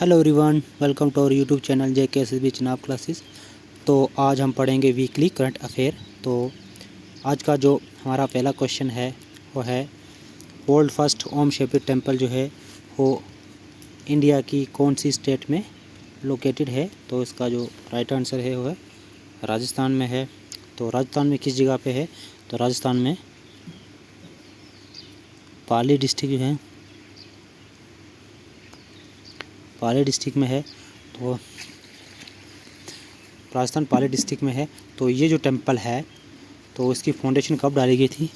Hello everyone, welcome to our YouTube channel JKSSB Chenab classes. तो आज हम पढ़ेंगे वीकली करंट अफेयर। तो आज का जो हमारा पहला क्वेश्चन है वो है वर्ल्ड फर्स्ट ओम शक्ति टेम्पल जो है वो इंडिया की कौन सी स्टेट में लोकेटेड है। तो इसका जो राइट आंसर है वो है राजस्थान में है। तो राजस्थान में किस जगह पे है? तो राजस्थान में पाली डिस्ट्रिक्ट जो है, पाली डिस्ट्रिक्ट में है। तो राजस्थान पाली डिस्ट्रिक्ट में है। तो ये जो टेंपल है तो इसकी फाउंडेशन कब डाली गई थी?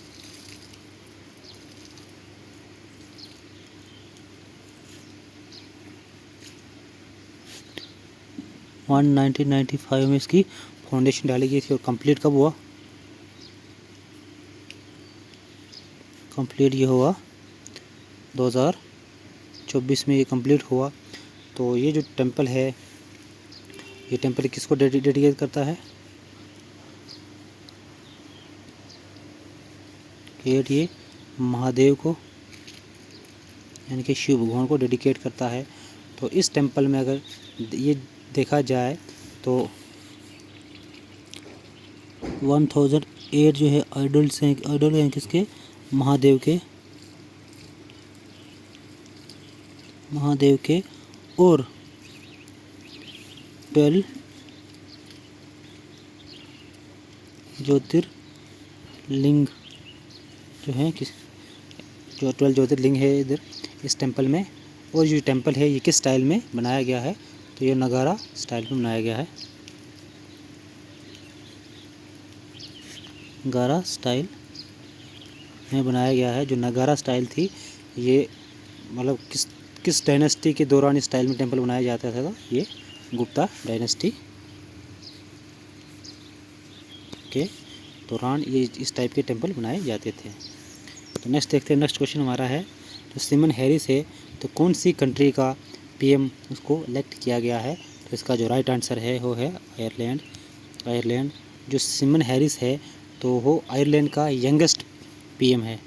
वन 1995 में इसकी फाउंडेशन डाली गई थी। और कंप्लीट कब हुआ? कंप्लीट ये हुआ 2024 में ये कंप्लीट हुआ। तो ये जो टेंपल है, ये टेंपल किसको डेडिकेट करता है? ये महादेव को, यानी कि शिव भगवान को डेडिकेट करता है। तो इस टेंपल में अगर ये देखा जाए तो 1008 जो है आइडल्स हैं, आइडल हैं किसके? महादेव के। और 12 ज्योतिर्लिंग जो है जो 12 ज्योतिर्लिंग है इधर इस टेंपल में। और ये टेंपल है ये किस स्टाइल में बनाया गया है? तो ये नगारा स्टाइल में बनाया गया है। नगारा स्टाइल में बनाया गया है। जो नगारा स्टाइल थी ये मतलब किस डायनेस्टी के दौरान इस स्टाइल में टेंपल बनाया जाता था? ये गुप्ता डायनेस्टी के दौरान ये इस टाइप के टेंपल बनाए जाते थे। तो नेक्स्ट देखते हैं। नेक्स्ट क्वेश्चन हमारा है जो सिमन हैरिस है तो कौन सी कंट्री का पीएम उसको इलेक्ट किया गया है? तो इसका जो राइट आंसर है वो है आयरलैंड। जो सिमन हैरिस है तो वो आयरलैंड का यंगेस्ट पीएम है।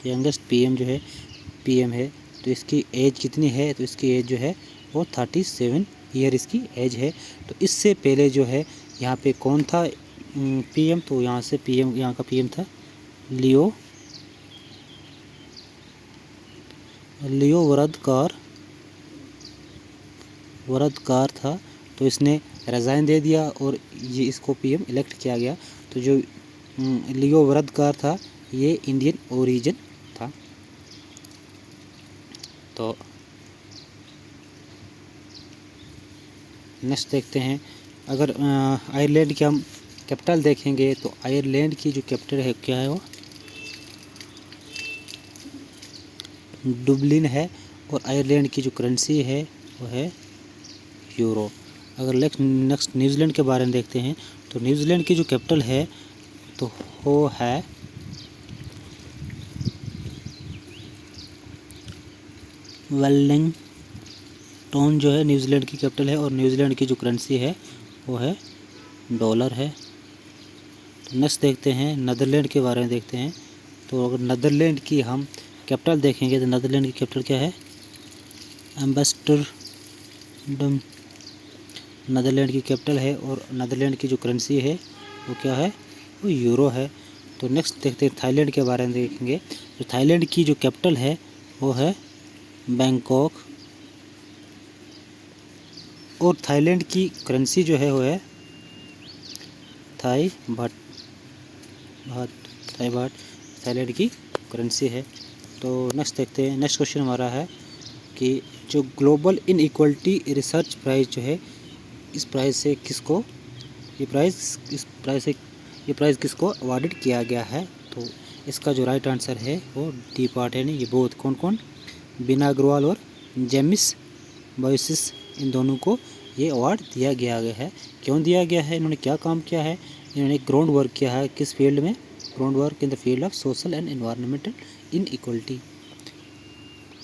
यंगेस्ट पीएम जो है तो इसकी एज कितनी है? तो इसकी एज जो है वो 37 ईयर इसकी एज है। तो इससे पहले जो है यहाँ पे कौन था पीएम? तो यहाँ का पीएम था लियो वरदकार था। तो इसने रिज़ाइन दे दिया और ये इसको पीएम इलेक्ट किया गया। तो जो लियो वरदकार था ये इंडियन ओरिजिन था। तो नेक्स्ट देखते हैं। अगर आयरलैंड की हम कैपिटल देखेंगे तो आयरलैंड की जो कैपिटल है क्या है? वो डुबलिन है। और आयरलैंड की जो करेंसी है वो है यूरो। अगर नेक्स्ट न्यूजीलैंड के बारे में देखते हैं तो न्यूजीलैंड की जो कैपिटल है तो वो है वेलिंगटन जो है न्यूजीलैंड की कैपिटल है। और न्यूजीलैंड की जो करेंसी है वो है डॉलर है। तो नेक्स्ट देखते हैं नीदरलैंड के बारे में देखते हैं। तो अगर नीदरलैंड की हम कैपिटल देखेंगे तो नीदरलैंड की कैपिटल क्या है? एम्स्टर्डम नीदरलैंड की कैपिटल है। और नीदरलैंड की जो करेंसी है वो क्या है? वो यूरो है। तो नेक्स्ट देखते हैं थाईलैंड के बारे में देखेंगे। तो थाईलैंड की जो कैपिटल है वो है बैंकॉक। और थाईलैंड की करेंसी जो है वो है थाई बाट। थाईलैंड की करेंसी है। तो नेक्स्ट देखते हैं। नेक्स्ट क्वेश्चन हमारा है कि जो ग्लोबल इनइक्वालिटी रिसर्च प्राइज़ जो है इस प्राइज़ से किसको ये प्राइज़ किसको अवार्डेड किया गया है? तो इसका जो राइट आंसर है वो डी पार्ट है। नहीं, ये बहुत कौन बीना अग्रवाल और जेम्स बॉयसिस, इन दोनों को ये अवार्ड दिया गया है। क्यों दिया गया है? इन्होंने क्या काम किया है? इन्होंने ग्राउंड वर्क किया है। किस फील्ड में? Ground work in the field of social and environmental inequality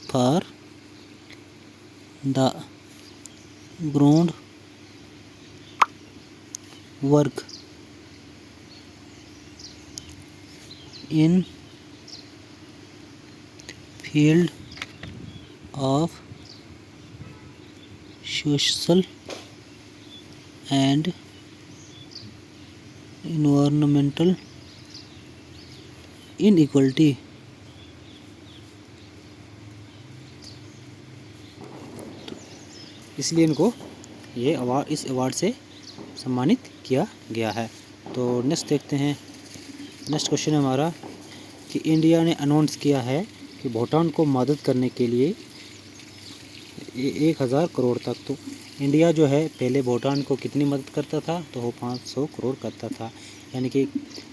for the ground work in field of social and environmental inequality. इसलिए इनको ये अवार्ड, इस अवार्ड से सम्मानित किया गया है। तो नेक्स्ट देखते हैं, नेक्स्ट क्वेश्चन है हमारा कि इंडिया ने अनाउंस किया है कि भूटान को मदद करने के लिए 1000 करोड़ तक। तो इंडिया जो है पहले भूटान को कितनी मदद करता था, तो वो 500 करोड़ करता था। यानी कि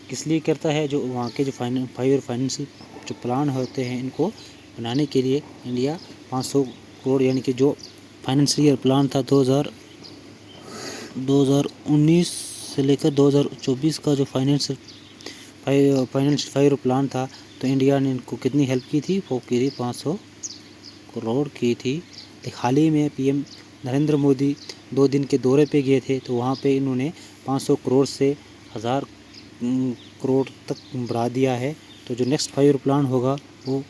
किस लिए करता है, जो वहाँ के जो फाइनेंशियल जो प्लान होते हैं इनको बनाने के लिए इंडिया 500 करोड़, यानी कि जो फाइनेंशियल ईयर प्लान था 2019 से लेकर 2024 का जो फाइनेंशियल प्लान था, तो इंडिया ने इनको कितनी हेल्प की थी, वो की थी 500 करोड़ की थी। हाल ही में पीएम नरेंद्र मोदी 2 दिन के दौरे पे गए थे, तो वहाँ पे इन्होंने 500 करोड़ से 1000 करोड़ तक बढ़ा दिया है। तो जो नेक्स्ट 5 ईयर प्लान होगा वो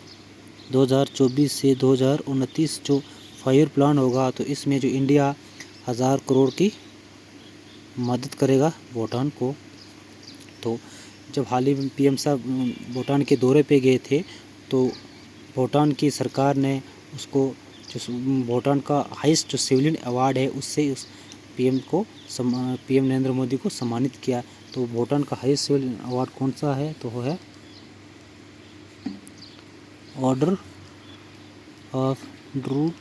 2024 से 2029 जो 5 ईयर प्लान होगा, तो इसमें जो इंडिया 1000 करोड़ की मदद करेगा भूटान को। तो जब हाल ही में पीएम साहब भूटान के दौरे पे गए थे, तो भूटान की सरकार ने उसको जो भूटान का हाईएस्ट जो सिविलियन अवार्ड है उससे उस पीएम नरेंद्र मोदी को सम्मानित किया। तो भूटान का हाईएस्ट सिविलियन अवार्ड कौन सा है, तो वो है ऑर्डर ऑफ ब्रूक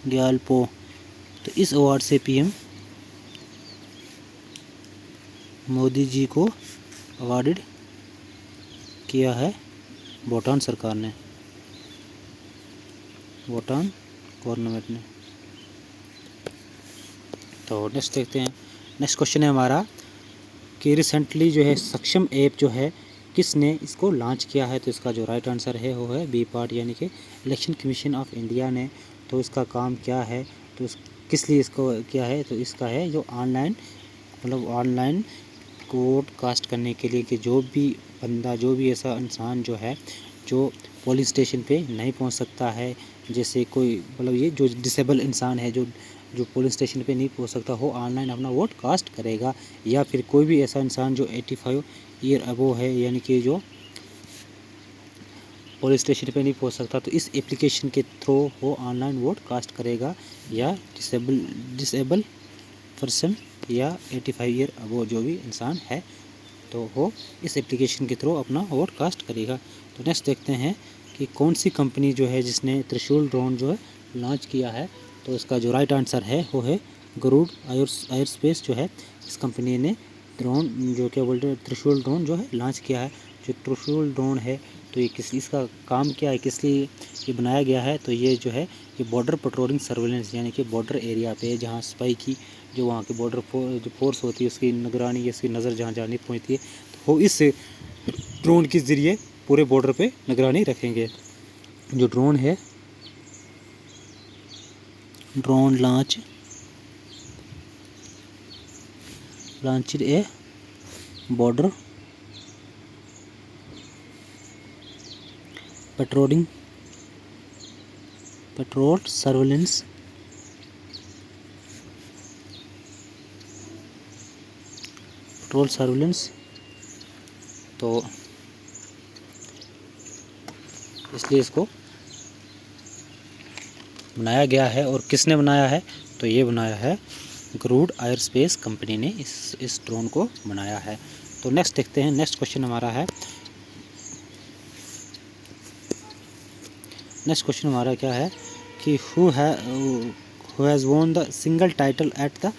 ग्यालपो। तो इस अवार्ड से पीएम मोदी जी को अवार्डेड किया है भूटान सरकार ने, भूटान गवर्नमेंट ने। तो नेक्स्ट देखते हैं, नेक्स्ट क्वेश्चन है हमारा कि रिसेंटली जो है सक्षम ऐप जो है किसने इसको लॉन्च किया है, तो इसका जो राइट आंसर है वो है बी पार्ट, यानी कि इलेक्शन कमीशन ऑफ इंडिया ने। तो इसका काम क्या है, तो किस लिए इसको किया है, तो इसका है जो ऑनलाइन ऑनलाइन वोट कास्ट करने के लिए, कि जो भी बंदा, जो भी ऐसा इंसान जो है जो पोलिंग स्टेशन पे नहीं पहुंच सकता है, जैसे कोई ये जो डिसेबल इंसान है जो पोलिंग स्टेशन पे नहीं पहुंच सकता, वो ऑनलाइन अपना वोट कास्ट करेगा। या फिर कोई भी ऐसा इंसान जो 85 ईयर अबो है, यानी कि जो पोलिंग स्टेशन पे नहीं पहुंच सकता, तो इस एप्लीकेशन के थ्रू वो ऑनलाइन वोट कास्ट करेगा। या डिसेबल पर्सन या 85 ईयर अबो जो भी इंसान है, तो वो इस एप्लीकेशन के थ्रू अपना वोट कास्ट करेगा। तो नेक्स्ट देखते हैं कि कौन सी कंपनी जो है जिसने त्रिशूल ड्रोन जो है लॉन्च किया है, तो इसका जो राइट आंसर है वो है गरुड़ एयरस्पेस जो है। इस कंपनी ने ड्रोन जो क्या बोलते हैं त्रिशूल ड्रोन जो है लॉन्च किया है। जो त्रिशूल ड्रोन है, तो ये इसका काम क्या है, किस लिए ये बनाया गया है, तो ये जो है ये बॉर्डर पेट्रोलिंग सर्वेलेंस, यानी कि बॉर्डर एरिया पे जहाँ स्पाई की जो वहाँ की बॉर्डर जो फोर्स होती है उसकी निगरानी या उसकी नज़र जहाँ नहीं पहुँचती है, तो वो इस ड्रोन के ज़रिए पूरे बॉर्डर पे निगरानी रखेंगे। जो ड्रोन है, ड्रोन लॉन्च्ड ए बॉर्डर पेट्रोल सर्वेलेंस तो इसलिए इसको बनाया गया है। और किसने बनाया है, तो ये बनाया है गरुड़ एयरस्पेस कंपनी ने इस ड्रोन को बनाया है। तो नेक्स्ट देखते हैं, नेक्स्ट क्वेश्चन हमारा है, नेक्स्ट क्वेश्चन हमारा क्या है कि who has won the single title at the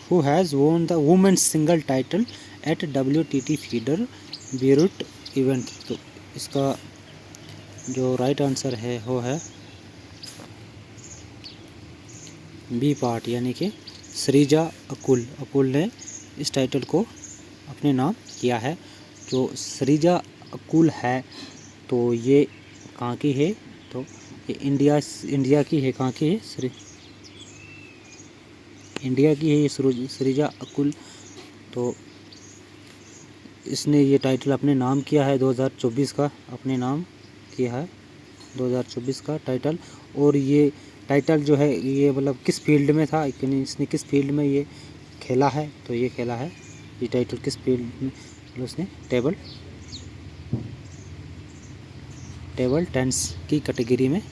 who has won the women's single title at WTT feeder Beirut event. तो इसका जो राइट आंसर है वो है बी पार्ट, यानी कि सरीजा अकुल ने इस टाइटल को अपने नाम किया है। जो सरीजा अकुल है, तो ये कहाँ की है, तो ये इंडिया की है। कहाँ की है, इंडिया की है ये सरीजा अकुल। तो इसने ये टाइटल अपने नाम किया है 2024 का, अपने नाम किया है 2024 का टाइटल। और ये टाइटल जो है ये मतलब किस फील्ड में था, इसने किस फील्ड में ये खेला है, तो ये खेला है ये टाइटल किस फील्ड में, मतलब उसने टेबल टेनिस की कैटेगरी में,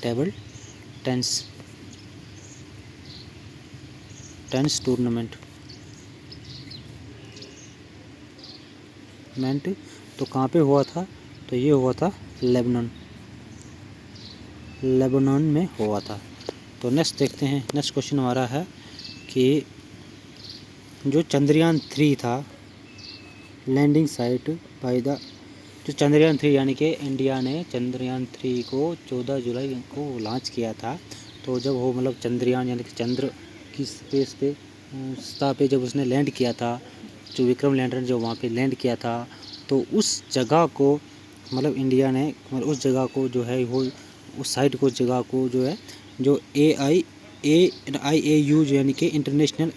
टेबल टेनिस टूर्नामेंट तो कहाँ पे हुआ था, तो ये हुआ था लेबनान में हुआ था। तो नेक्स्ट देखते हैं, नेक्स्ट क्वेश्चन हमारा है कि जो चंद्रयान 3 था लैंडिंग साइट बाय द, जो चंद्रयान 3 यानी कि इंडिया ने चंद्रयान 3 को 14 जुलाई को लॉन्च किया था। तो जब वो मतलब चंद्रयान यानी कि चंद्र की स्पेस पे सतह पे जब उसने लैंड किया था, जो विक्रम लैंडर ने जो वहाँ पे लैंड किया था, तो उस जगह को मतलब इंडिया ने मतलब उस जगह को जो है वो उस साइट को जगह को जो है जो IAU जो यानी कि इंटरनेशनल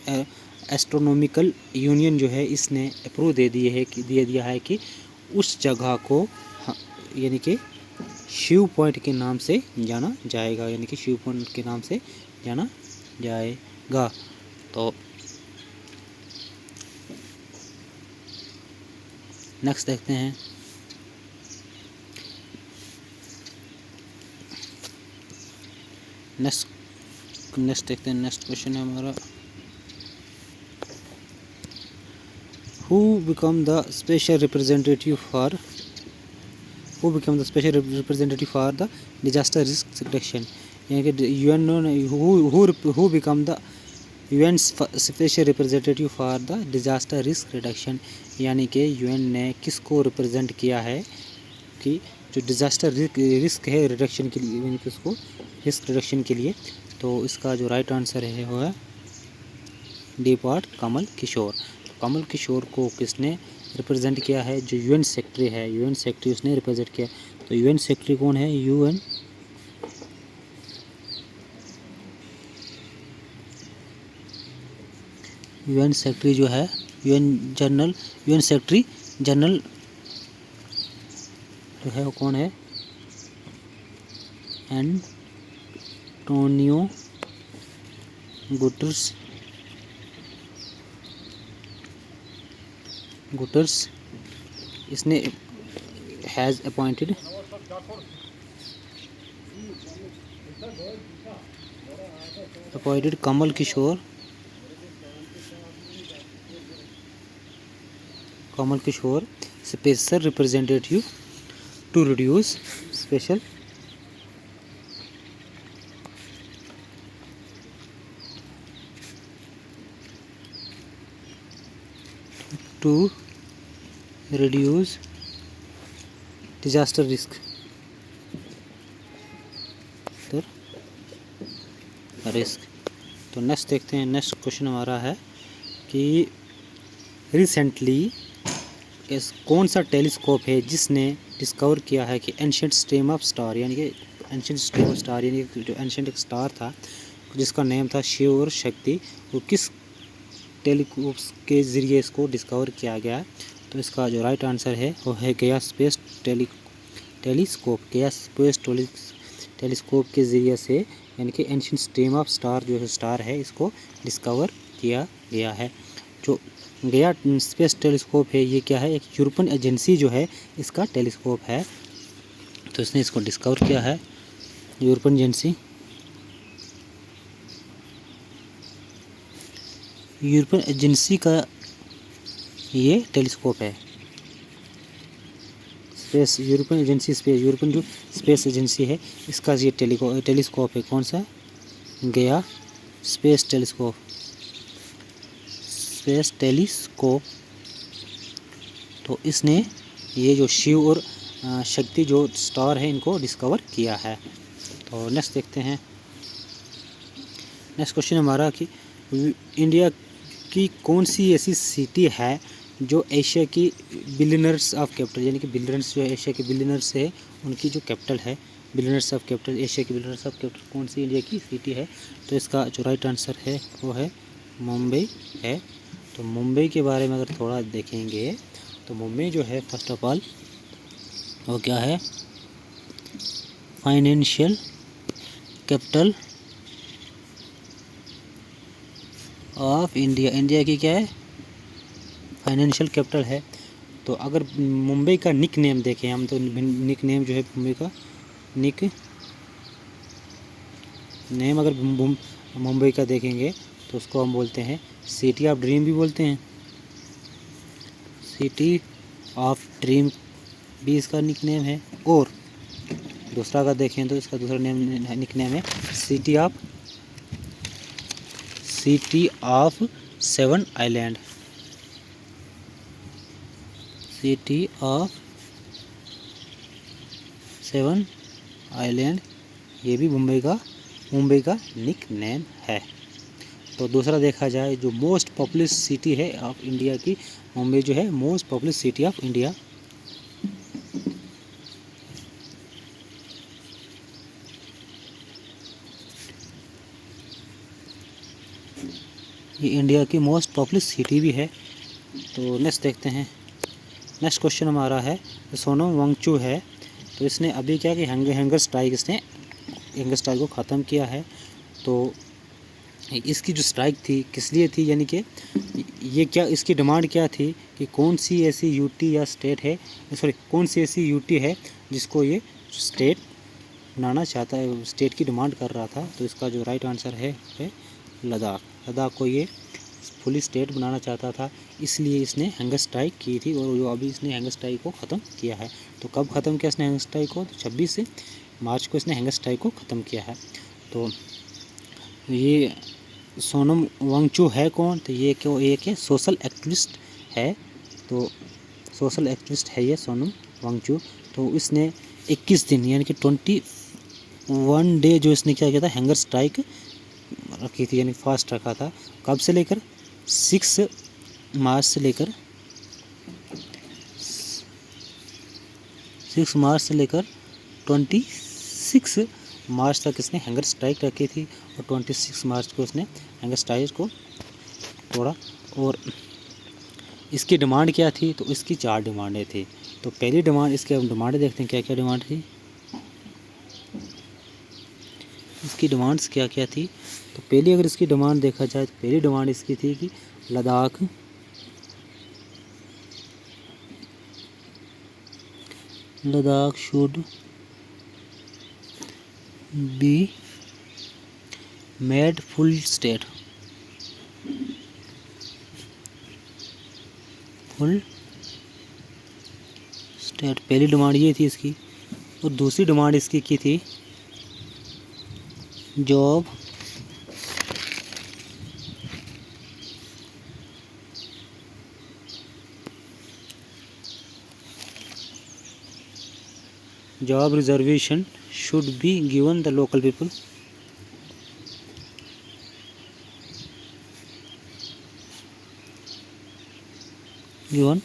एस्ट्रोनॉमिकल यूनियन जो है इसने अप्रूव दे दिया है कि उस जगह को यानी कि शिव पॉइंट के नाम से जाना जाएगा, यानी कि शिव पॉइंट के नाम से जाना जाएगा। तो नेक्स्ट देखते हैं, नेक्स्ट देखते हैं, नेक्स्ट क्वेश्चन है हमारा, who become the special representative for the disaster risk reduction, यानी कि who become the UN special representative for the disaster risk reduction, यानी कि UN ने किसको रिप्रेजेंट किया है कि जो डिजास्टर रिस्क है रिडक्शन के लिए, यानी कि उसको रिस्क रिडक्शन के लिए। तो इसका जो राइट आंसर है वो है डी पार्ट कमल किशोर। कमल किशोर को किसने रिप्रेजेंट किया है, जो UN सेक्रेटरी है, UN सेक्रेटरी उसने रिप्रेजेंट किया। तो UN सेक्रेटरी कौन है, UN सेक्रेटरी जो है UN सेक्रेटरी जनरल जो है वो कौन है, एंटोनियो गुटर्स इसने has appointed Kamal Kishore special representative to reduce special to reduce disaster risk तो नेक्स्ट देखते हैं, नेक्स्ट क्वेश्चन हमारा है कि रिसेंटली कौन सा टेलीस्कोप है जिसने डिस्कवर किया है कि एंशिएंट स्ट्रीम ऑफ स्टार, यानी कि जो एंशिएंट एक स्टार था जिसका नेम था शिव और शक्ति, वो किस टेलीस्कोप के ज़रिए इसको डिस्कवर किया गया। तो इसका जो राइट आंसर है वो है गया स्पेस टेलीस्कोप के ज़रिए से, यानी कि एंशिएंट स्ट्रीम ऑफ स्टार जो स्टार है इसको डिस्कवर किया गया है। जो गया स्पेस टेलीस्कोप है ये क्या है, एक यूरोपियन एजेंसी जो है इसका टेलीस्कोप है, तो इसने इसको डिस्कवर किया है, यूरोपियन एजेंसी का ये टेलीस्कोप है। यूरोपियन जो स्पेस एजेंसी है इसका ये टेलीस्कोप है, कौन सा, गया स्पेस टेलीस्कोप। तो इसने ये जो शिव और शक्ति जो स्टार है इनको डिस्कवर किया है। तो नेक्स्ट देखते हैं, नेक्स्ट क्वेश्चन हमारा कि इंडिया की कौन सी ऐसी सिटी है जो एशिया की बिलियनर्स ऑफ कैपिटल, यानी कि बिलियनर्स जो एशिया के बिलियनर्स है उनकी जो कैपिटल है, बिलियनर्स ऑफ कैपिटल, एशिया की बिलियनर्स ऑफ कैपिटल कौन सी इंडिया की सिटी है। तो इसका जो राइट आंसर है वो है मुंबई है। तो मुंबई के बारे में अगर थोड़ा देखेंगे तो मुंबई जो है फर्स्ट ऑफ ऑल वो क्या है, financial capital of India. India की क्या है, फाइनेंशियल कैपिटल है। तो अगर मुंबई का निक नेम देखें हम, तो निक नेम जो है मुंबई का निक नेम अगर मुंबई का देखेंगे तो उसको हम बोलते हैं सिटी ऑफ ड्रीम भी बोलते हैं। सिटी ऑफ ड्रीम भी इसका निक नेम है। और दूसरा अगर देखें तो इसका दूसरा निक नेम है city of 7 island. City of 7 island, ये भी मुंबई का निक नेम है। तो दूसरा देखा जाए जो मोस्ट पॉपुलस सिटी है ऑफ इंडिया की, मुंबई जो है most populous city of India. ये इंडिया की मोस्ट पॉपुलस सिटी भी है। तो नेक्स्ट देखते हैं। नेक्स्ट क्वेश्चन हमारा है, सोनम वांगचुक है, तो इसने अभी क्या कि हंगर स्ट्राइक को ख़त्म किया है। तो इसकी जो स्ट्राइक थी किस लिए थी, यानी कि ये क्या इसकी डिमांड क्या थी कि कौन सी ऐसी यूटी या स्टेट है, कौन सी ऐसी यूटी है जिसको ये स्टेट बनाना चाहता है, स्टेट की डिमांड कर रहा था। तो इसका जो राइट आंसर है लद्दाख को ये फुली स्टेट बनाना चाहता था, इसलिए इसने हंगर स्ट्राइक की थी। और जो अभी इसने हंगर स्ट्राइक को ख़त्म किया है। तो कब ख़त्म किया इसने हंगर स्ट्राइक को, तो 26 मार्च को इसने हंगर स्ट्राइक को ख़त्म किया है। तो ये सोनम वांगचुक है कौन, तो ये क्यों एक सोशल एक्टिविस्ट है। तो सोशल एक्टिविस्ट है ये सोनम वांगचुक। तो इसने 21 दिन यानी कि 21 डे जो इसने क्या किया था, हंगर स्ट्राइक रखी थी, यानी फास्ट रखा था। कब से लेकर 6 मार्च से लेकर 26 मार्च तक इसने हंगर स्ट्राइक रखी थी। और 26 मार्च को इसने हंगर स्ट्राइक को तोड़ा। और इसकी डिमांड क्या थी, तो इसकी 4 डिमांडें थी। तो पहली डिमांड, इसके हम डिमांडें देखते हैं क्या क्या डिमांड थी। इसकी डिमांड्स क्या क्या थी, तो पहली अगर इसकी डिमांड देखा जाए तो पहली डिमांड इसकी थी कि Ladakh should be made full state. पहली डिमांड ये थी इसकी। और दूसरी डिमांड इसकी की थी job reservation should be given the local people. Given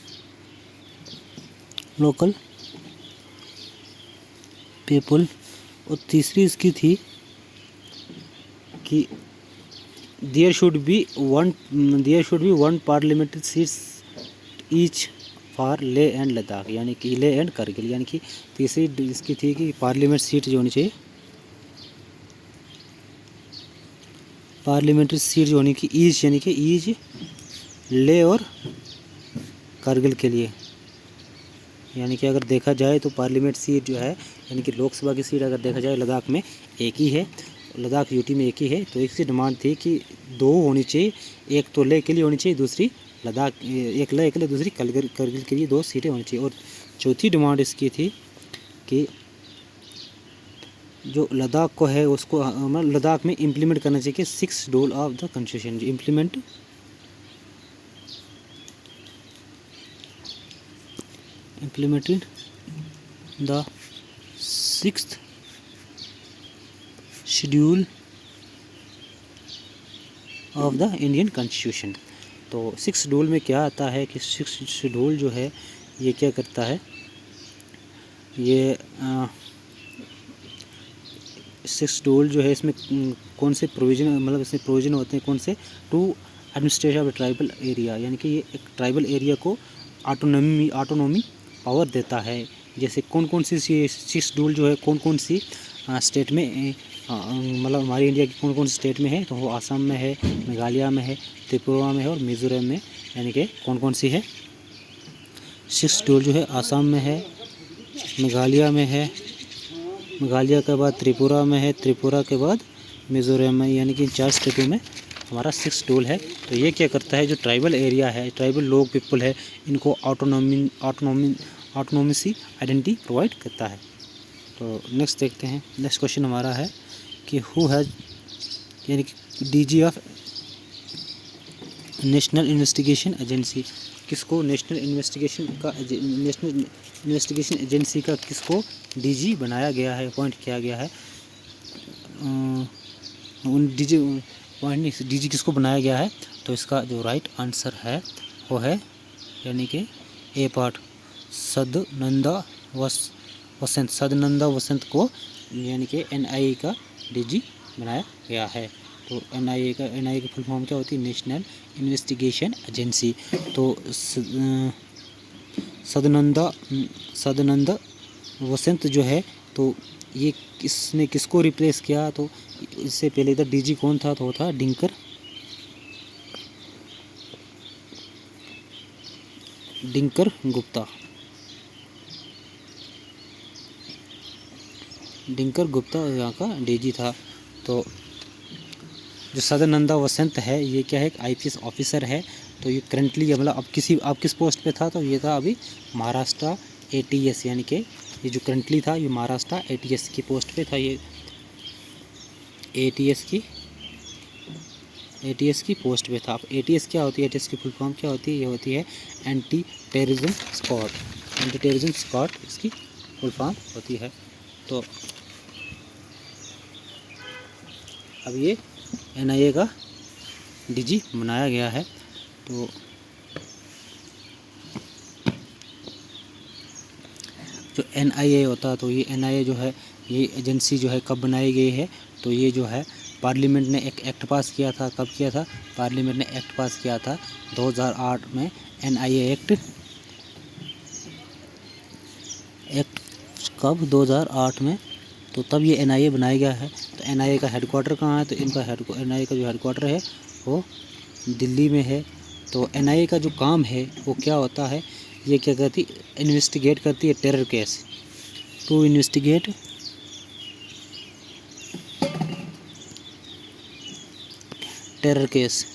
local people. और तीसरी इसकी थी कि there should be one parliamentary seats each for Leh and Ladakh, यानी कि ले एंड करगिल। यानी कि तीसरी इसकी थी कि पार्लियामेंट सीट जो होनी चाहिए, पार्लियामेंट्री सीट जो होनी की ईच, यानी कि ईच ले और करगिल के लिए। यानी कि अगर देखा जाए तो पार्लियामेंट सीट जो है, यानी कि लोकसभा की सीट अगर देखा जाए लद्दाख में एक ही है, लद्दाख यूटी में एक ही है। तो इसकी डिमांड थी कि 2 होनी चाहिए, एक तो ले के लिए होनी चाहिए, दूसरी लद्दाख, एक ले के लिए, दूसरी करगिल के लिए 2 सीटें होनी चाहिए। और चौथी डिमांड इसकी थी कि जो लद्दाख को है उसको लद्दाख में इम्प्लीमेंट करना चाहिए कि 6 schedule of the constitution, implement implemented the 6th schedule of the Indian Constitution। तो 6 शेड्यूल में क्या आता है कि 6 शेड्यूल जो है ये क्या करता है, ये 6 शेड्यूल जो है इसमें कौन से प्रोविज़न, मतलब इसमें प्रोविज़न होते हैं कौन से, to administration of tribal area, यानी कि ये एक ट्राइबल एरिया को ऑटोनॉमी पावर देता है। जैसे कौन कौन सी 6 शेड्यूल जो है कौन कौन सी स्टेट में, मतलब हमारी इंडिया की कौन कौन सी स्टेट में है, तो वो आसाम में है, मेघालय में है, त्रिपुरा में है और मिज़ोरम में। यानी कि कौन कौन सी है 6 शेड्यूल जो है आसाम में है, मेघालय में है, मेघालय के बाद त्रिपुरा में है, त्रिपुरा के बाद मिज़ोरम में, यानी कि 4 स्टेटों में हमारा 6 शेड्यूल है। तो ये क्या करता है, जो ट्राइबल एरिया है, ट्राइबल लोग पीपल है, इनको ऑटोनॉमी सी आइडेंटिटी प्रोवाइड करता है। तो नेक्स्ट देखते हैं, नेक्स्ट क्वेश्चन हमारा है कि हु हैज़, यानी कि DG of national investigation agency, किसको नेशनल इन्वेस्टिगेशन एजेंसी का किसको डीजी बनाया गया है, अपॉइंट किया गया है। डीजी किसको बनाया गया है, तो इसका जो राइट आंसर है वो है, यानी कि ए पार्ट, सदानंद वसंत को, यानी कि एनआईए का डीजी बनाया गया है। तो एनआईए की फुल फॉर्म क्या होती है, नेशनल इन्वेस्टिगेशन एजेंसी। तो सदानंद वसंत जो है, तो ये किसने किसको रिप्लेस किया, तो इससे पहले इधर डीजी कौन था, तो वो था डिंकर गुप्ता यहाँ का डीजी था। तो जो सदानंद वसंत है, ये क्या है, एक आईपीएस ऑफिसर है। तो ये करंटली मतलब अब किस पोस्ट पे था, तो ये था अभी महाराष्ट्र एटीएस, यानी कि ये जो करंटली था ये महाराष्ट्र एटीएस की पोस्ट पे था। ये एटीएस की पोस्ट पे था। अब एटीएस क्या होती है, एटीएस की फुल फॉर्म क्या होती है, ये होती है एंटी टेररिज्म स्क्वाड, इसकी फुल फॉर्म होती है। तो अब ये एनआईए का डीजी बनाया गया है। तो जो एनआईए होता है, तो ये एनआईए जो है, ये एजेंसी जो है कब बनाई गई है, तो ये जो है पार्लियामेंट ने एक एक्ट पास किया था। कब किया था, पार्लियामेंट ने एक्ट पास किया था 2008 में, एनआईए एक्ट कब 2008 में, तो तब ये एनआईए बनाया गया है। तो एनआईए का हेडक्वार्टर कहाँ है, तो इनका एनआईए का जो हेडक्वार्टर है वो दिल्ली में है। तो एनआईए का जो काम है वो क्या होता है, ये क्या करती, इन्वेस्टिगेट करती है terror case, to investigate terror case,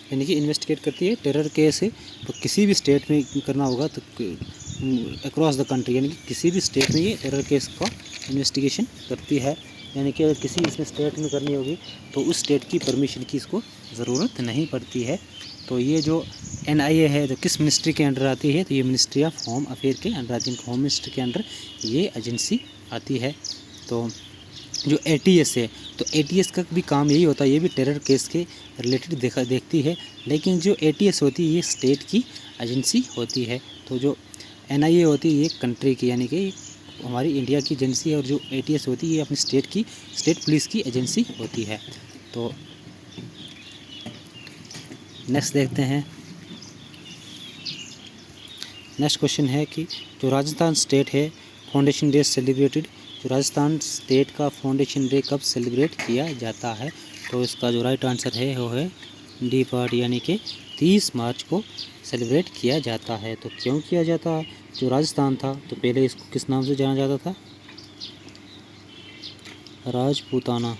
यानी कि इन्वेस्टिगेट करती है टेरर केस। तो किसी भी स्टेट में करना होगा तो अक्रॉस द कंट्री, यानी कि किसी भी स्टेट में ये टेरर केस का इन्वेस्टिगेशन करती है। यानी कि अगर किसी इसमें स्टेट में करनी होगी तो उस स्टेट की परमिशन की इसको ज़रूरत नहीं पड़ती है। तो ये जो एनआईए है तो किस मिनिस्ट्री के अंडर आती है, तो ये मिनिस्ट्री ऑफ होम अफेयर के अंडर आती है। होम मिनिस्ट्री के अंडर ये एजेंसी आती है। तो जो एटीएस है, तो एटीएस का भी काम यही होता है, ये भी टेरर केस के रिलेटेड देखती है। लेकिन जो एटीएस होती है ये स्टेट की एजेंसी होती है। तो जो एनआईए होती है ये कंट्री की, यानी कि हमारी इंडिया की एजेंसी है, और जो एटीएस होती है ये अपनी स्टेट पुलिस की एजेंसी होती है। तो नेक्स्ट देखते हैं, नेक्स्ट क्वेश्चन है कि जो राजस्थान स्टेट है फाउंडेशन डे सेलिब्रेटेड, जो राजस्थान स्टेट का फाउंडेशन डे कब सेलिब्रेट किया जाता है, तो इसका जो राइट आंसर है वो है डी पार्ट, यानी कि 30 मार्च को सेलिब्रेट किया जाता है। तो क्यों किया जाता है, जो राजस्थान था तो पहले इसको किस नाम से जाना जाता था, राजपूताना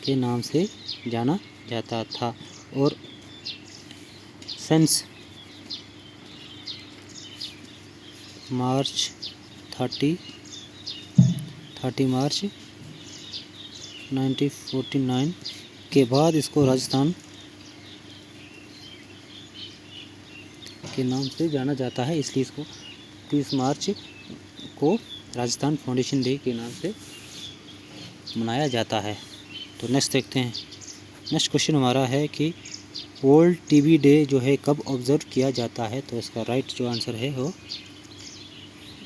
के नाम से जाना जाता था। और सेंस मार्च 30 मार्च 1949 के बाद इसको राजस्थान के नाम से जाना जाता है, इसलिए इसको 30 मार्च को राजस्थान फाउंडेशन डे के नाम से मनाया जाता है। तो नेक्स्ट देखते हैं, नेक्स्ट क्वेश्चन हमारा है कि वर्ल्ड टीबी डे जो है कब ऑब्ज़र्व किया जाता है, तो इसका राइट जो आंसर है वो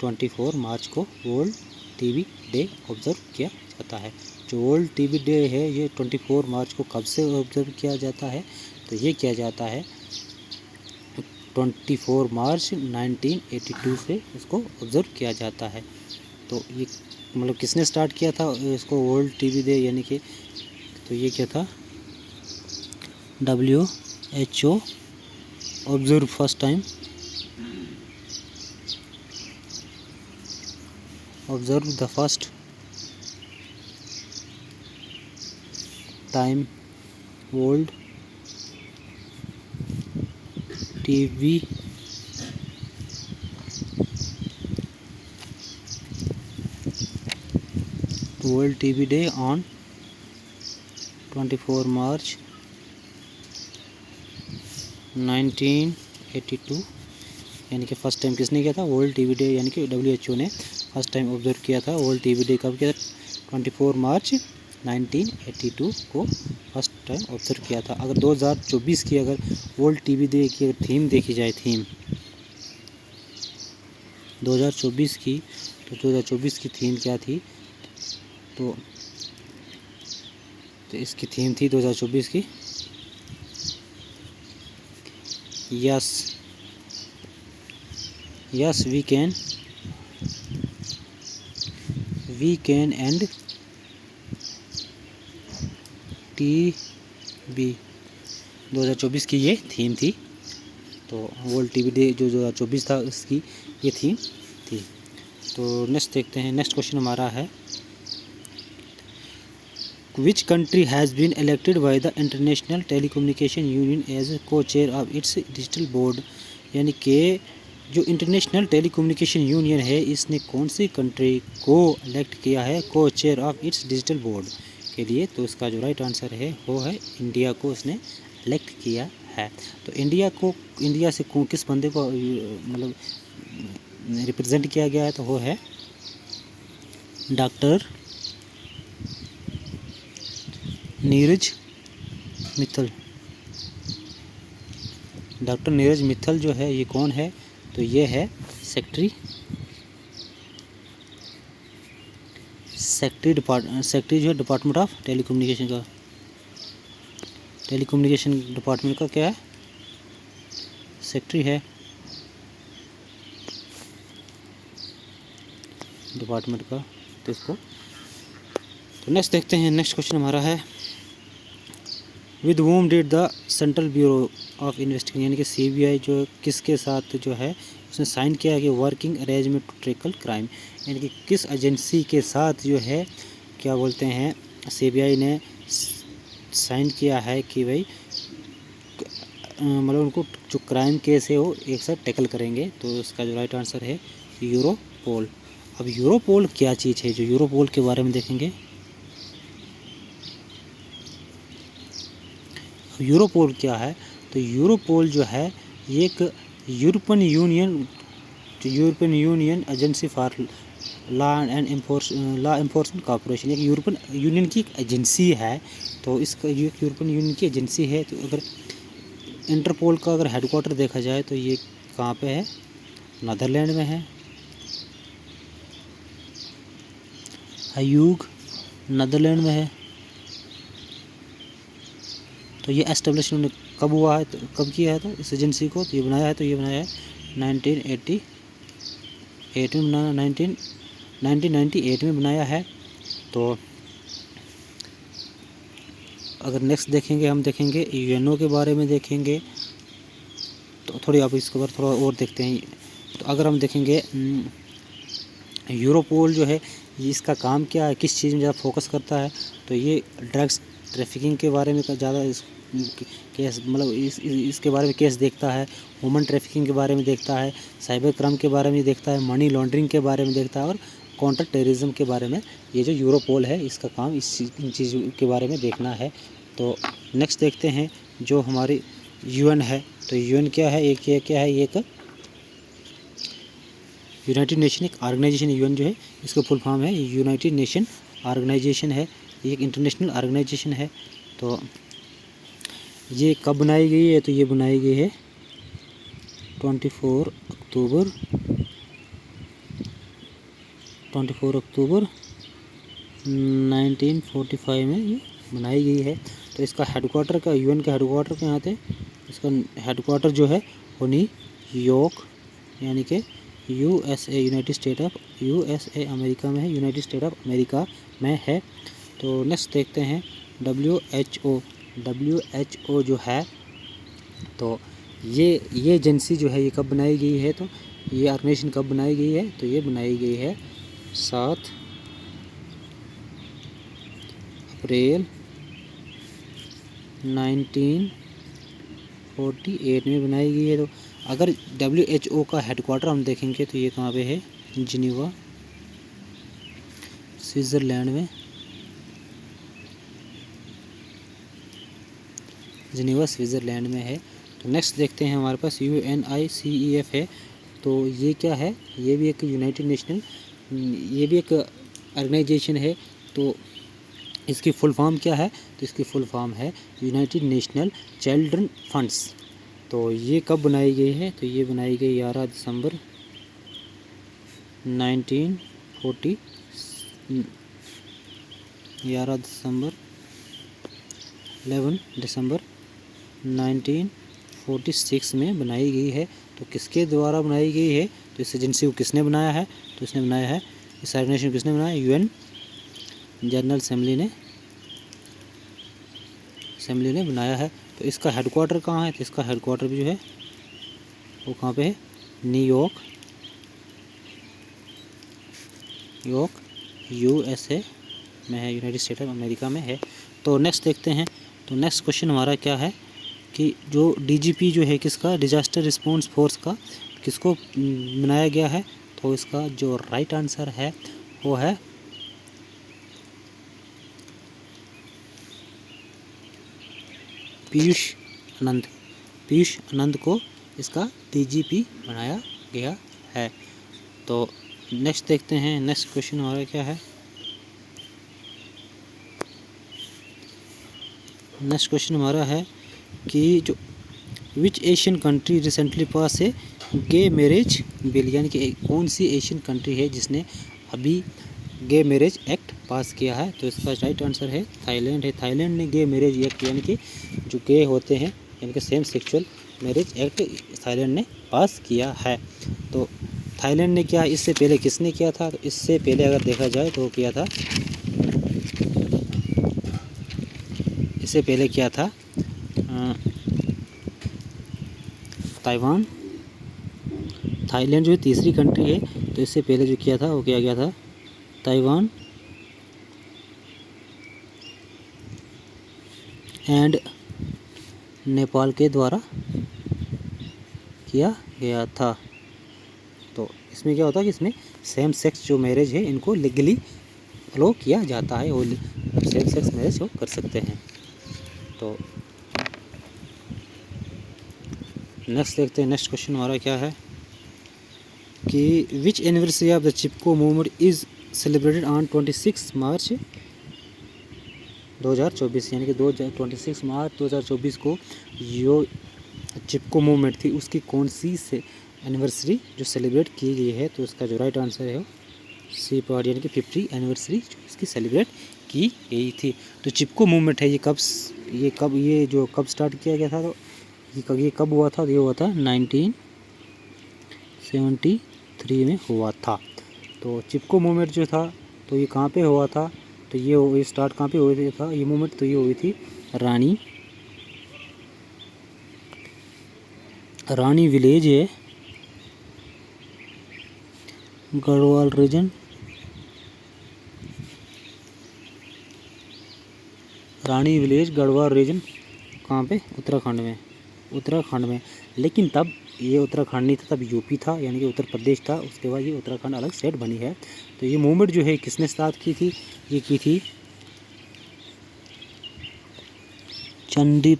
24 मार्च को वर्ल्ड टीबी डे ऑब्ज़र्व किया जाता है। जो वर्ल्ड टीबी डे है ये 24 मार्च को कब से ऑब्जर्व किया जाता है? तो ये किया जाता है 24 मार्च 1982 से इसको ऑब्जर्व किया जाता है। तो ये मतलब किसने स्टार्ट किया था इसको वर्ल्ड टीबी डे यानी कि, तो ये क्या था, WHO observe first time observe the first time world TV World TV Day on 24 March 1982। यानी कि फर्स्ट टाइम किसने किया था? वर्ल्ड टीवी डे, यानी कि WHO ने फर्स्ट टाइम ऑब्जर्व किया था। वर्ल्ड टीवी डे कब किया था? 24 मार्च 1982 को फर्स्ट टाइम ऑब्जर्व किया था। अगर 2024 की अगर वर्ल्ड टीवी डे की अगर थीम देखी जाए, थीम 2024 की, तो 2024 की थीम क्या थी? तो इसकी थीम थी 2024 की yes we can end TB. 2024 की ये थीम थी। तो वर्ल्ड टीबी डे जो 2024 था उसकी ये थीम थी। तो नेक्स्ट देखते हैं, नेक्स्ट क्वेश्चन हमारा है which country has been elected by the International Telecommunication Union as co chair of its digital board. यानी कि जो इंटरनेशनल टेलीकम्युनिकेशन यूनियन है इसने कौन सी कंट्री को इलेक्ट किया है को chair of its digital board के लिए? तो इसका जो राइट आंसर है वो है इंडिया को इसने इलेक्ट किया है। तो इंडिया से किस बंदे को मतलब रिप्रेजेंट किया गया है? तो वो है डॉक्टर नीरज मित्तल। डॉक्टर नीरज मित्तल जो है ये कौन है? तो ये है सेक्रेटरी जो है डिपार्टमेंट ऑफ टेलीकम्युनिकेशन का, टेलीकम्युनिकेशन डिपार्टमेंट का क्या है? सेक्रेटरी है डिपार्टमेंट का। तो इसको तो नेक्स्ट देखते हैं, नेक्स्ट क्वेश्चन हमारा है with whom did the Central Bureau of Investigation, यानी कि CBI जो किसके साथ जो है उसने साइन किया है कि working arrangement to tackle crime, यानी कि किस एजेंसी के साथ जो है क्या बोलते हैं CBI ने साइन किया है कि भाई मतलब उनको जो क्राइम केस है वो एक साथ टैकल करेंगे। तो इसका जो राइट आंसर है यूरोपोल। अब यूरोपोल क्या चीज़ है? जो यूरोपोल के बारे में देखेंगे, यूरोपोल क्या है? तो यूरोपोल जो है ये एक European union agency for law enforcement corporation, एक यूरोपियन यूनियन की एक एजेंसी है। तो इसका ये यूरोपियन यूनियन की एजेंसी है। तो अगर इंटरपोल का अगर हेडक्वार्टर देखा जाए तो ये कहाँ पे है? नीदरलैंड में है, हयूग नीदरलैंड में है। तो ये एस्टेब्लिश कब हुआ है? तो कब किया है? तो इस एजेंसी को तो ये बनाया है, तो ये बनाया है 1998 में बनाया है। तो अगर नेक्स्ट देखेंगे, हम देखेंगे UNO के बारे में देखेंगे। तो थोड़ी आप इसके बारे थोड़ा और देखते हैं। तो अगर हम देखेंगे यूरोपोल जो है ये इसका काम क्या है, किस चीज़ में ज़्यादा फोकस करता है? तो ये ड्रग्स ट्रैफिकिंग के बारे में ज़्यादा केस मतलब इसके बारे में केस देखता है, ह्यूमन ट्रैफिकिंग के बारे में देखता है, साइबर क्राइम के बारे में देखता है, मनी लॉन्ड्रिंग के बारे में देखता है और काउंटर टेररिज्म के बारे में। ये जो यूरोपोल है इसका काम इन चीज़ों के बारे में देखना है। तो नेक्स्ट देखते हैं जो हमारी UN है। तो UN क्या है? एक क्या है? एक यूनाइटेड नेशन एक ऑर्गेनाइजेशन। UN जो है इसका फुल फॉर्म है यूनाइटेड नेशन ऑर्गेनाइजेशन है, ये एक इंटरनेशनल ऑर्गेनाइजेशन है। तो ये कब बनाई गई है? तो ये बनाई गई है 24 अक्टूबर 1945 में ये बनाई गई है। तो इसका हेडक्वार्टर का यूएन का हेडक्वार्टर कहाँ थे, इसका हेडक्वार्टर जो है वो न्यूयॉर्क यानी कि USA United state of USA America में है, यूनाइटेड स्टेट ऑफ अमेरिका में है। तो नेक्स्ट देखते हैं डब्ल्यू जो है, तो ये एजेंसी जो है ये कब बनाई गई है, तो ये ऑर्गेनाइजेशन कब बनाई गई है, तो ये बनाई गई है 7 अप्रैल 1948 में बनाई गई है। तो अगर WHO का हेडक्वार्टर हम देखेंगे तो ये कहाँ पे है, जिनेवा स्विट्ज़रलैंड में, जिनेवा स्विट्ज़रलैंड में है। तो नेक्स्ट देखते हैं हमारे पास UNICEF है। तो ये क्या है, ये भी एक यूनाइटेड नेशनल, ये भी एक ऑर्गेनाइजेशन है। तो इसकी फुल फॉर्म क्या है, तो इसकी फुल फॉर्म है यूनाइटेड नेशनल चिल्ड्रन फंड्स। तो ये कब बनाई गई है, तो ये बनाई गई 11 दिसंबर 1940 11 दिसंबर 11 दिसंबर 1946 में बनाई गई है। तो किसके द्वारा बनाई गई है, तो इस एजेंसी को किसने बनाया है, तो इसने बनाया है, इस ऑर्गेनाइजेशन को किसने बनाया, यूएन जनरल असेंबली ने बनाया है। तो इसका हेडक्वार्टर कहाँ है, तो इसका हेडक्वार्टर भी जो है वो कहाँ पे है, न्यूयॉर्क यूएसए में है, यूनाइटेड स्टेट ऑफ अमेरिका में है। तो नेक्स्ट देखते हैं, तो नेक्स्ट क्वेश्चन हमारा क्या है कि जो DGP जो है किसका, डिजास्टर रिस्पॉन्स फोर्स का, किसको बनाया गया है, तो इसका जो राइट आंसर है वो है पीयूष आनंद को इसका DGP बनाया गया है। तो नेक्स्ट देखते हैं, नेक्स्ट क्वेश्चन हमारा क्या है, नेक्स्ट क्वेश्चन हमारा है कि जो विच एशियन कंट्री रिसेंटली पास है गे मैरिज बिल, यानी कि कौन सी एशियन कंट्री है जिसने अभी गे मैरिज एक्ट पास किया है, तो इसका राइट आंसर है थाईलैंड है। थाईलैंड ने गे मैरिज एक्ट यानी कि जो गे होते हैं यानी कि same sexual marriage act Thailand ने पास किया है। तो थाईलैंड ने क्या, इससे पहले किसने किया था, तो इससे पहले अगर देखा जाए तो किया था, इससे पहले किया था ताइवान। थाईलैंड जो तीसरी कंट्री है, तो इससे पहले जो किया था वो किया गया था ताइवान एंड नेपाल के द्वारा किया गया था। तो इसमें क्या होता है कि इसमें सेम सेक्स जो मैरिज है इनको लीगली अलो किया जाता है, और सेम सेक्स मैरिज वो कर सकते हैं। तो नेक्स्ट देखते हैं, नेक्स्ट क्वेश्चन हमारा क्या है कि which anniversary of the Chipko movement is celebrated on 26 March 2024, यानी कि 26 मार्च 2024 को जो चिपको मूवमेंट थी उसकी कौन सी से एनिवर्सरी जो सेलिब्रेट की गई है, तो इसका जो राइट आंसर है सी पार्ट, यानी कि 50 एनिवर्सरी जो इसकी सेलिब्रेट की गई थी। तो चिपको मूवमेंट है ये कब स्टार्ट किया गया था, तो ये कब हुआ था, ये हुआ था 1973 में हुआ था। तो चिपको मूवमेंट जो था तो ये कहाँ पे हुआ था, तो ये स्टार्ट कहाँ पे हुआ था ये मूवमेंट, तो ये हुई थी रानी विलेज है, गढ़वाल रीजन, रानी विलेज गढ़वाल रीजन कहाँ पे, उत्तराखंड में। लेकिन तब ये उत्तराखंड नहीं था, तब यूपी था, यानी कि उत्तर प्रदेश था। उसके बाद ये उत्तराखंड अलग स्टेट बनी है। तो ये मूवमेंट जो है किसने स्टार्ट की थी, ये की थी चंडी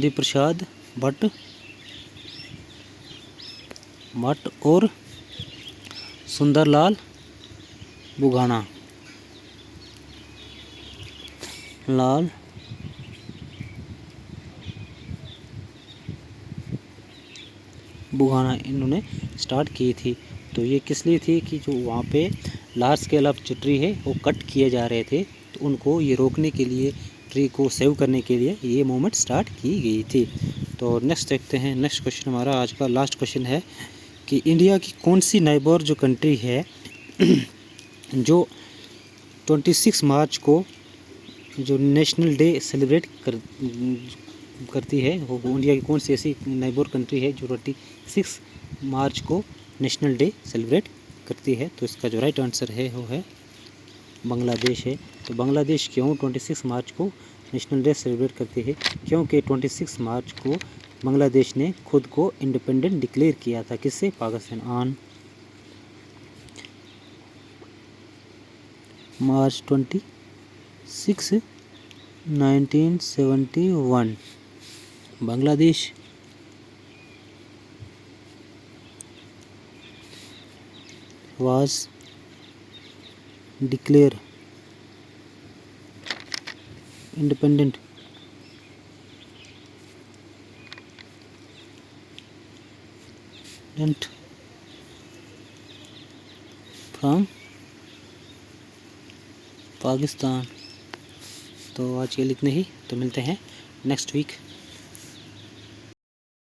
प्रसाद भट्ट और सुंदरलाल बुघाना इन्होंने स्टार्ट की थी। तो ये किस लिए थी कि जो वहाँ पे लार्ज स्केल ऑफ जो ट्री है वो कट किए जा रहे थे, तो उनको ये रोकने के लिए, ट्री को सेव करने के लिए ये मूवमेंट स्टार्ट की गई थी। तो नेक्स्ट देखते हैं, नेक्स्ट क्वेश्चन हमारा आज का लास्ट क्वेश्चन है कि इंडिया की कौन सी नेबर जो कंट्री है जो 26 मार्च को जो नेशनल डे सेलिब्रेट करती है, वो इंडिया की कौन सी ऐसी नेबर कंट्री है जो 26 मार्च को नेशनल डे सेलिब्रेट करती है। तो इसका जो राइट आंसर है वो है बांग्लादेश है। तो बांग्लादेश क्यों 26 मार्च को नेशनल डे सेलिब्रेट करती है? क्योंकि 26 मार्च को बांग्लादेश ने खुद को इंडिपेंडेंट डिक्लेयर किया था, किससे? Pakistan, on March 26, 1971 Bangladesh was declared independent from Pakistan. तो आज के लिए इतने ही, तो मिलते हैं नेक्स्ट वीक।